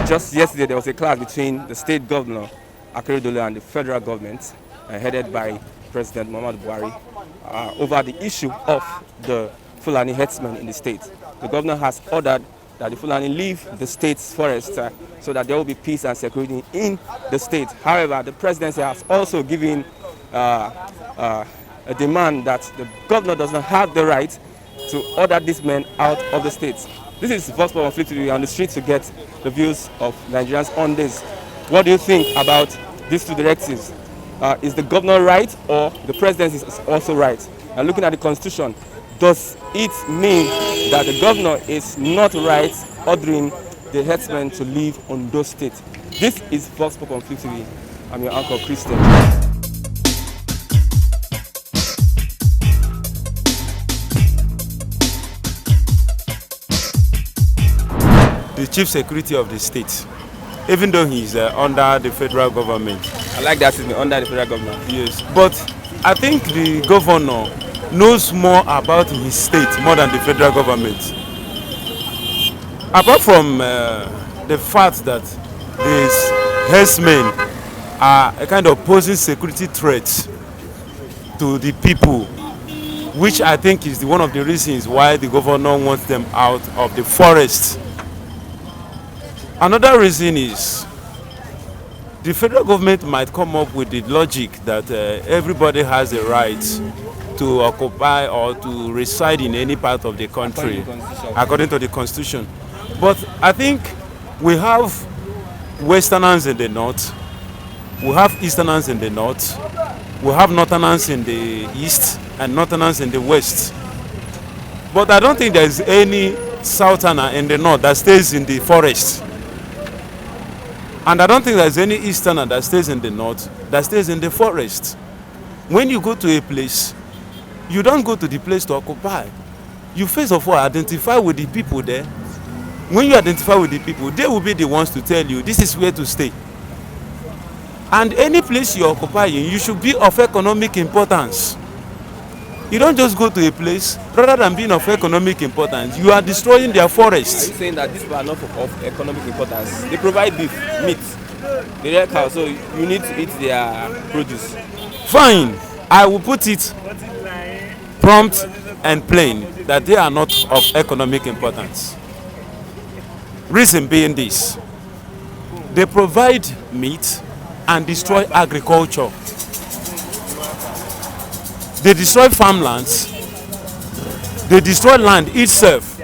Just yesterday, there was a clash between the state governor, Akeredolu, and the federal government, headed by President Muhammadu Buhari, over the issue of the Fulani herdsmen in the state. The governor has ordered that the Fulani leave the state's forest so that there will be peace and security in the state. However, the presidency has also given a demand that the governor does not have the right to order these men out of the state. This is Vox Pop on Flip TV on the street to get the views of Nigerians on this. What do you think about these two directives? Is the governor right, or the presidency is also right? And looking at the constitution, does it mean that the governor is not right ordering the herdsmen to leave Ondo State? This is Vox Pop on Flip TV. I'm your uncle Christian. The chief security of the state, even though he's under the federal government. I like that statement, under the federal government. Yes, but I think the governor knows more about his state more than the federal government. Apart from the fact that these herdsmen are a kind of posing security threat to the people, which I think is one of the reasons why the governor wants them out of the forest. Another reason is the federal government might come up with the logic that everybody has a right to occupy or to reside in any part of the country according to the constitution. But I think we have westerners in the north, we have easterners in the north, we have northerners in the east and northerners in the west. But I don't think there is any southerner in the north that stays in the forest. And I don't think there's any easterner that stays in the north that stays in the forest. When you go to a place, you don't go to the place to occupy. You first of all identify with the people there. When you identify with the people, they will be the ones to tell you this is where to stay. And any place you occupy in, you should be of economic importance. You don't just go to a place, rather than being of economic importance, you are destroying their forests. Are you saying that these people are not of economic importance? They provide beef, meat, the real cow, so you need to eat their produce. Fine, I will put it prompt and plain that they are not of economic importance. Reason being this, they provide meat and destroy agriculture. They destroy farmlands, they destroy land itself.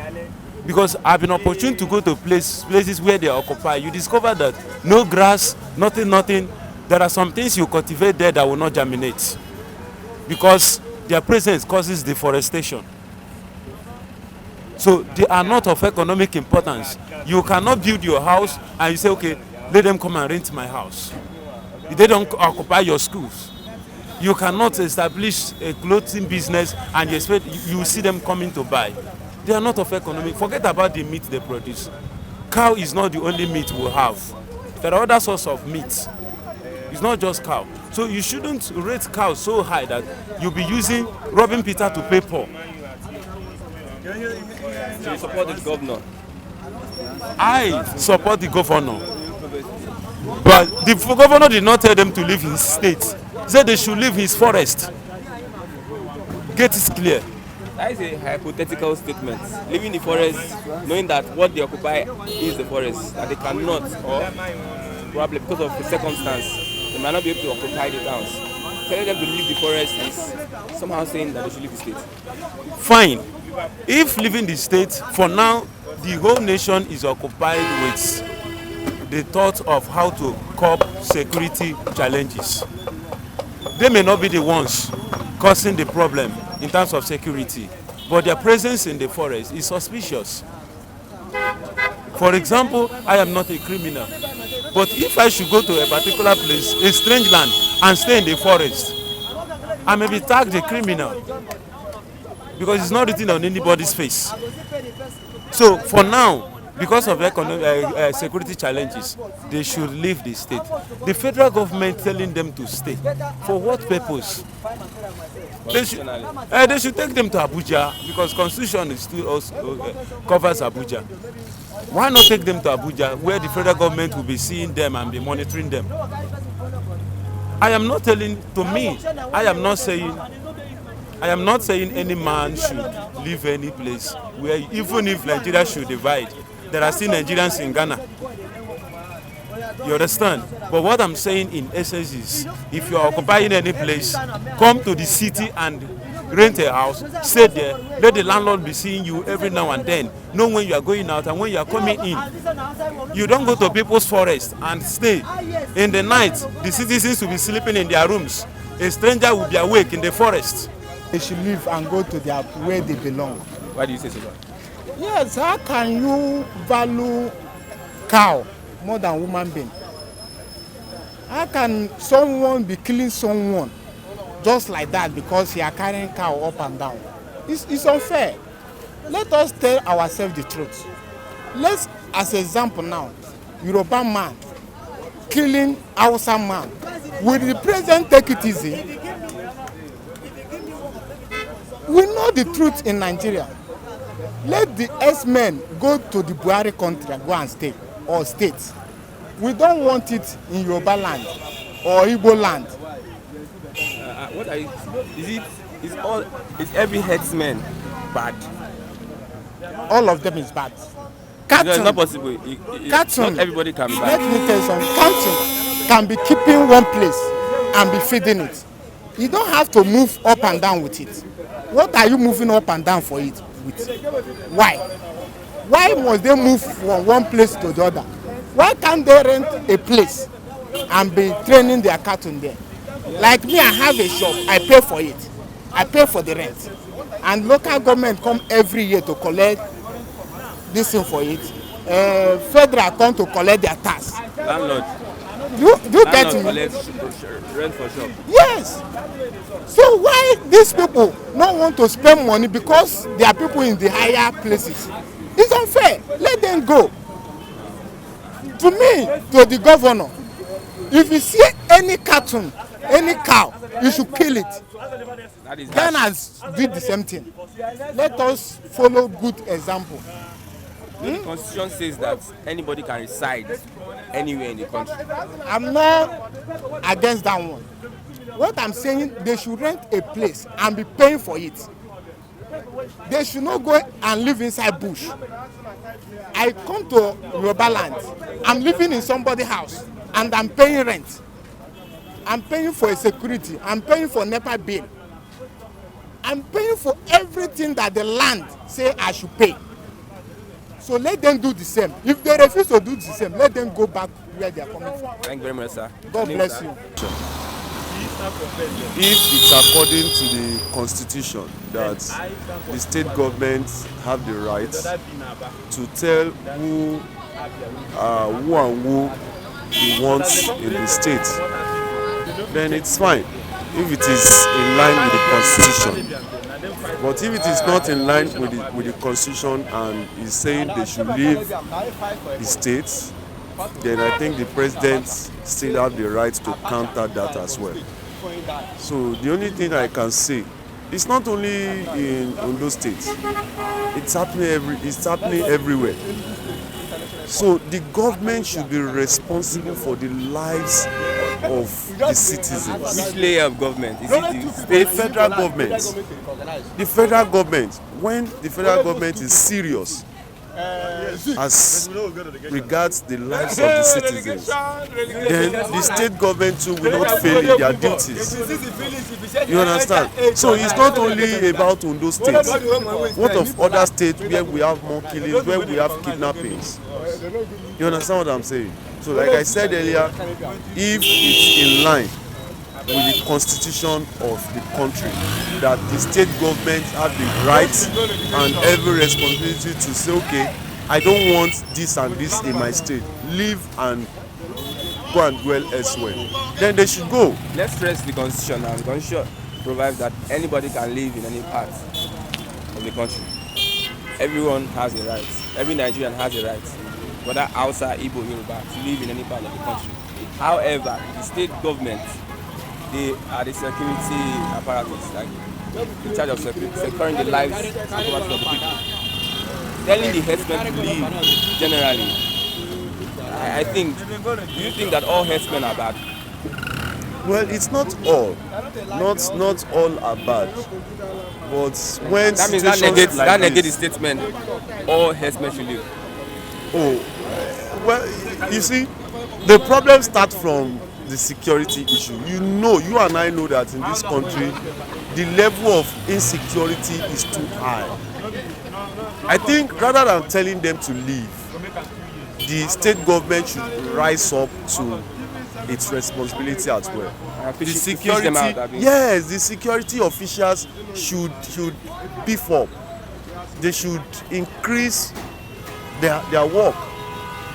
Because I've been opportune to go to places where they occupy. You discover that no grass, nothing. There are some things you cultivate there that will not germinate because their presence causes deforestation. So they are not of economic importance. You cannot build your house and you say, okay, let them come and rent my house. They don't occupy your schools. You cannot establish a clothing business and you expect you see them coming to buy. They are not of economic. Forget about the meat they produce. Cow is not the only meat we have. There are other sorts of meat. It's not just cow. So you shouldn't rate cow so high that you'll be using robbing Peter to pay Paul. So you support the governor? I support the governor. But the governor did not tell them to leave his state. He said they should leave his forest. Get it clear. That is a hypothetical statement. Leaving the forest, knowing that what they occupy is the forest, that they cannot, or probably because of the circumstance, they might not be able to occupy the towns. Telling them to leave the forest is somehow saying that they should leave the state. Fine. If leaving the state, for now, the whole nation is occupied with the thought of how to curb security challenges. They may not be the ones causing the problem in terms of security, but their presence in the forest is suspicious. For example, I am not a criminal, but if I should go to a particular place, a strange land, and stay in the forest, I may be tagged a criminal because it's not written on anybody's face. So for now, because of economic security challenges, they should leave the state. The federal government telling them to stay. For what purpose? They should take them to Abuja, because Constitution is still also covers Abuja. Why not take them to Abuja, where the federal government will be seeing them and be monitoring them? I am not saying any man should leave any place where, even if Nigeria should divide, there are still Nigerians in Ghana. You understand? But what I'm saying in essence is, if you are occupying any place, come to the city and rent a house, stay there, let the landlord be seeing you every now and then, know when you are going out and when you are coming in. You don't go to people's forest and stay. In the night, the citizens will be sleeping in their rooms. A stranger will be awake in the forest. They should leave and go to their where they belong. Why do you say so? Yes, how can you value cow more than human being? How can someone be killing someone just like that because he are carrying cow up and down? It's unfair. Let us tell ourselves the truth. Let's, as an example now, Yoruba man killing Hausa man. Will the president take it easy? We know the truth in Nigeria. Let the Herdsmen go to the Buhari country and go and stay, or states. We don't want it in Yoruba land or Igbo land. What are you, is every herdsman bad? All of them is bad. No, it's not possible. Cartoon. Not everybody can be Let bad. me tell you something. Cartoon can be keeping one place and be feeding it. You don't have to move up and down with it. What are you moving up and down for it with? Why? Why must they move from one place to the other? Why can't they rent a place and be training their cattle there? Like me, I have a shop. I pay for it. I pay for the rent. And local government come every year to collect this thing for it. Federal come to collect their tax. Landlord. Do you get me? Collects rent for shop. Yes. So why these people don't want to spend money because there are people in the higher places? It's unfair. Let them go. To me, to the governor, if you see any cartoon, any cow, you should kill it. Ghana did the same thing. Let us follow good example. The Constitution says that anybody can reside anywhere in the country. I'm not against that one. What I'm saying, they should rent a place and be paying for it. They should not go and live inside bush. I come to Yoruba land. I'm living in somebody's house and I'm paying rent. I'm paying for a security. I'm paying for NEPA bill. I'm paying for everything that the land say I should pay. So let them do the same. If they refuse to do the same, let them go back where they are coming from. Thank you very much, sir. God bless you. If it's according to the constitution that the state government have the right to tell who and who he wants in the state, then it's fine if it is in line with the constitution. But if it is not in line with the constitution and is saying they should leave the states, then I think the president still have the right to counter that as well. So the only thing I can say, it's not only in Ondo State, it's happening everywhere. So the government should be responsible for the lives of the citizens. Which layer of government? Is it the state? The federal government. The federal government. When the federal government is serious as regards the lives of the citizens, then the state government too will not fail in their duties. You understand? So it's not only about Ondo State. What of other states where we have more killings, where we have kidnappings? You understand what I'm saying? So like I said earlier, if it's in line with the constitution of the country, that the state government have the right and every responsibility to say, okay, I don't want this and this in my state, leave and go and dwell elsewhere, then they should go. Let's stress the constitution now. The constitution provides that anybody can live in any part of the country. Everyone has a right. Every Nigerian has a right, whether Hausa, Igbo, Yoruba, to live in any part of the country. However, the state government, they are the security apparatus. Like in charge of securing the lives and property of the people, telling the herdsmen to leave generally. I think, do you think that all herdsmen are bad? Well, it's not all. Not all are bad. But when That means situations that negates this, the statement, all herdsmen should leave. oh, well, you see, the problem starts from the security issue. You and I know that in this country, the level of insecurity is too high. I think rather than telling them to leave, the state government should rise up to its responsibility as well. The security, yes, the security officials should beef up. They should increase their work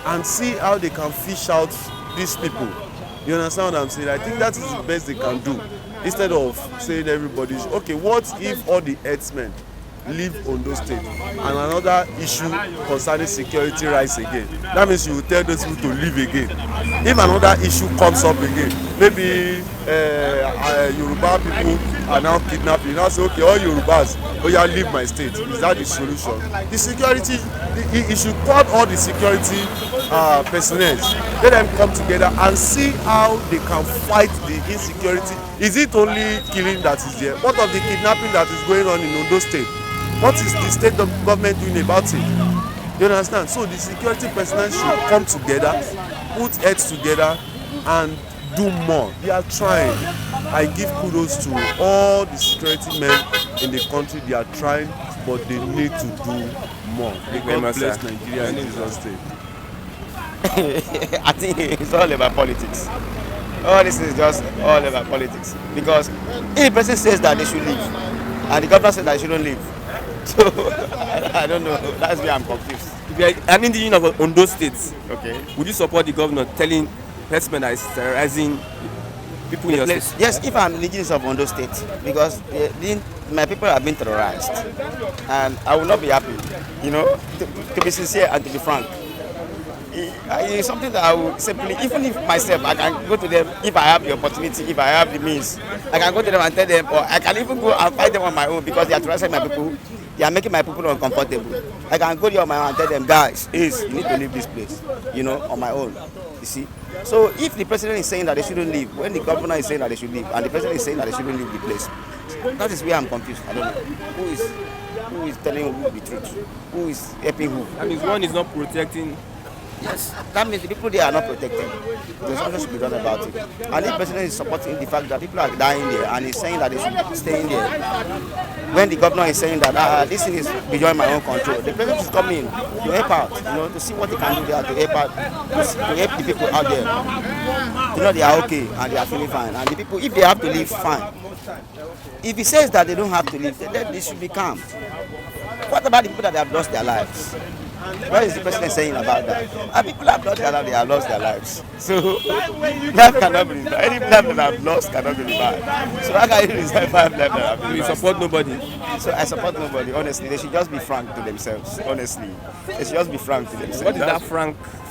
and see how they can fish out these people. You understand what I'm saying? I think that is the best they can do, instead of saying everybody's okay. What if all the herdsmen leave Ondo State and another issue concerning security rise again? That means you will tell those people to leave again. If another issue comes up again, maybe Yoruba people are now kidnapping, you now say okay, all Yorubas, oh yeah, leave my state. Is that the solution? The security, it should call all the security personnel, let them come together and see how they can fight the insecurity. Is it only killing that is there? What of the kidnapping that is going on in Ondo State? What is the state government doing about it? You understand? So the security personnel should come together, put heads together, and do more. They are trying. I give kudos to all the security men in the country. They are trying, but they need to do more. God bless Nigeria and Jesus' name. I think it's all about politics. All this is just all about politics. Because if the president says that they should leave, and the governor says that they shouldn't leave, so I don't know. That's where I'm confused. If you are an indigenous of Ondo State, Okay. would you support the governor telling herdsmen that is terrorizing people in your state? Yes, if I'm indigenous of Ondo State, because my people have been terrorized, and I will not be happy. You know, to be sincere and to be frank. It's something that I will simply, even if myself, I can go to them if I have the opportunity, if I have the means, I can go to them and tell them, or I can even go and fight them on my own because they are terrorizing my people. They are making my people uncomfortable. I can go there on my own and tell them, guys, you need to leave this place, you know, on my own. You see? So if the president is saying that they shouldn't leave, when the governor is saying that they should leave, and the president is saying that they shouldn't leave the place, that is where I'm confused. I don't know. Who is telling who the truth? Who is helping who? That means one is not protecting. Yes, that means the people there are not protected. There's something should be done about it. And the president is supporting the fact that people are dying there, and he's saying that they should stay in there. When the governor is saying that this thing is beyond my own control, the president is coming to help out, you know, to see what he can do there to help out, to help the people out there. You know, they are okay and they are feeling fine. And the people, if they have to leave, fine. If he says that they don't have to leave, then they should be calm. What about the people that have lost their lives? What is the president saying about that? And people have lost their lives, they have lost their lives. So life cannot be bad. Any life that I've lost cannot be bad. So how can you reserve 5 lives that have been You lost? support nobody. So I support nobody, honestly. They should just be frank to themselves, honestly. They should just be frank to themselves. What is that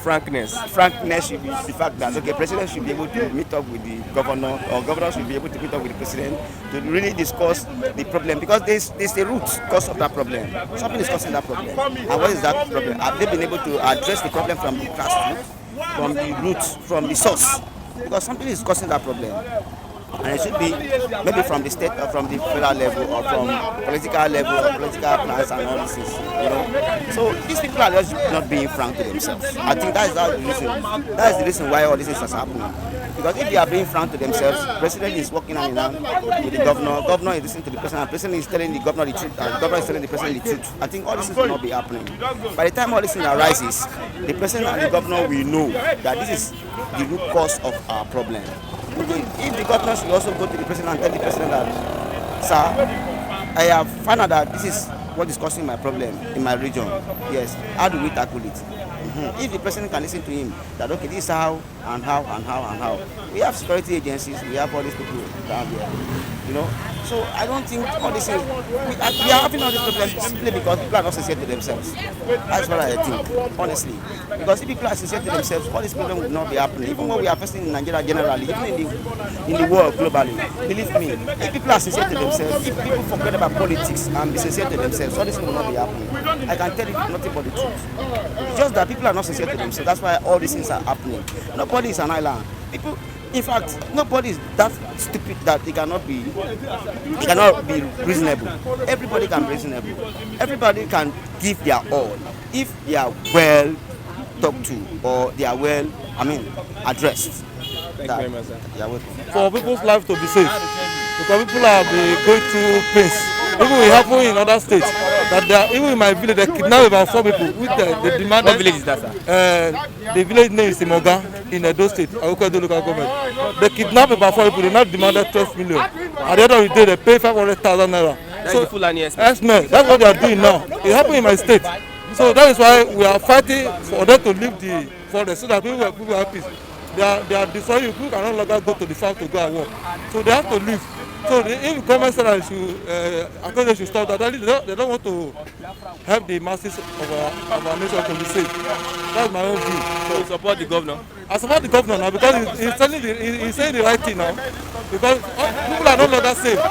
frankness? Frankness should be the fact that, okay, president should be able to meet up with the governor, or governor should be able to meet up with the president to really discuss the problem, because there's a root cause of that problem. Something is causing that problem. And what is that problem? Have they been able to address the problem from the grassroots, from the roots, from the source? Because something is causing that problem. And it should be maybe from the state or from the federal level or from political level or political plans and all these things, you know. So these people are just not being frank to themselves. I think that is the reason. That is the reason why all this is happening. Because if they are being frank to themselves, the president is working hand in hand with the governor is listening to the president, and the president is telling the governor the truth, and the governor is telling the president the truth. I think all this things will not be happening. By the time all this thing arises, the president and the governor will know that this is the root cause of our problem. If the governor should also go to the president and tell the president that, sir, I have found out that this is what is causing my problem in my region. Yes, how do we tackle it? If the president can listen to him, that okay, this is how and how and how and how. We have security agencies, we have all these people down there, you know. So I don't think all these things, we are having all these problems simply because people are not sincere to themselves. That's what I think, honestly. Because if people are sincere to themselves, all these problems would not be happening. Even when we are facing in Nigeria generally, even in the world globally, believe me, if people are sincere to themselves, if people forget about politics and be sincere to themselves, all this will not be happening. I can tell you nothing but the truth. It's just that people are not sincere to themselves. That's why all these things are happening. Nobody is an island. People, in fact, nobody is that stupid that they cannot be reasonable. Everybody can be reasonable. Everybody can give their all if they are well talked to or they are well, addressed. Thank you very much, sir. You are welcome. For people's life to be safe, because people are going through pains. Even it happen in other states. That even in my village, they kidnap about 4 people. They demanded. What village is that, sir? The village name is Imoga in Edo State, Akeredolu local government. They kidnap about 4 people. They now demanded 12 million. At the end of the day, they pay 500,000 naira. That's the Fulani Herdsmen. That's what they are doing now. It happened in my state. So that is why we are fighting for them to leave the forest so that people have peace. They are destroying. People cannot longer go to the farm to go and work. So they have to leave. So if government said that they should stop that, they don't want to help the masses of our nation to be safe. That's my own view. So you support the governor? I support the governor now because he's saying the right thing now. Because people are no longer safe.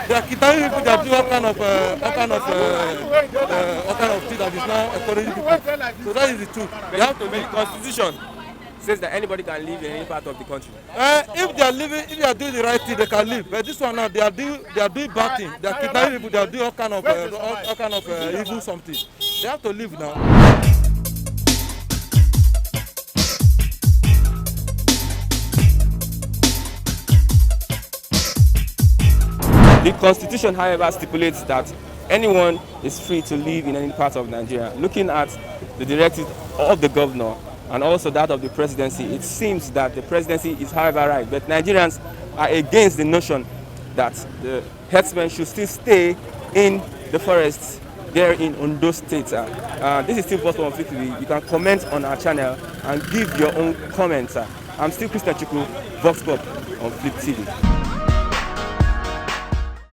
They are kidnapping people. They are doing all kind of things that is now encouraging people. So that is the truth. They have to make constitution says that anybody can live in any part of the country. If they are doing the right thing, they can live. But this one now, they are doing bad things. They are kidnapping people. They are doing all kind of evil something. They have to live now. The constitution, however, stipulates that anyone is free to live in any part of Nigeria. Looking at the directive of the governor and also that of the presidency, it seems that the presidency is, however, right. But Nigerians are against the notion that the herdsmen should still stay in the forests there in Ondo State. This is still possible on Flip TV. You can comment on our channel and give your own comments. I'm still Christian Chukwu, Vox Pop on Flip TV.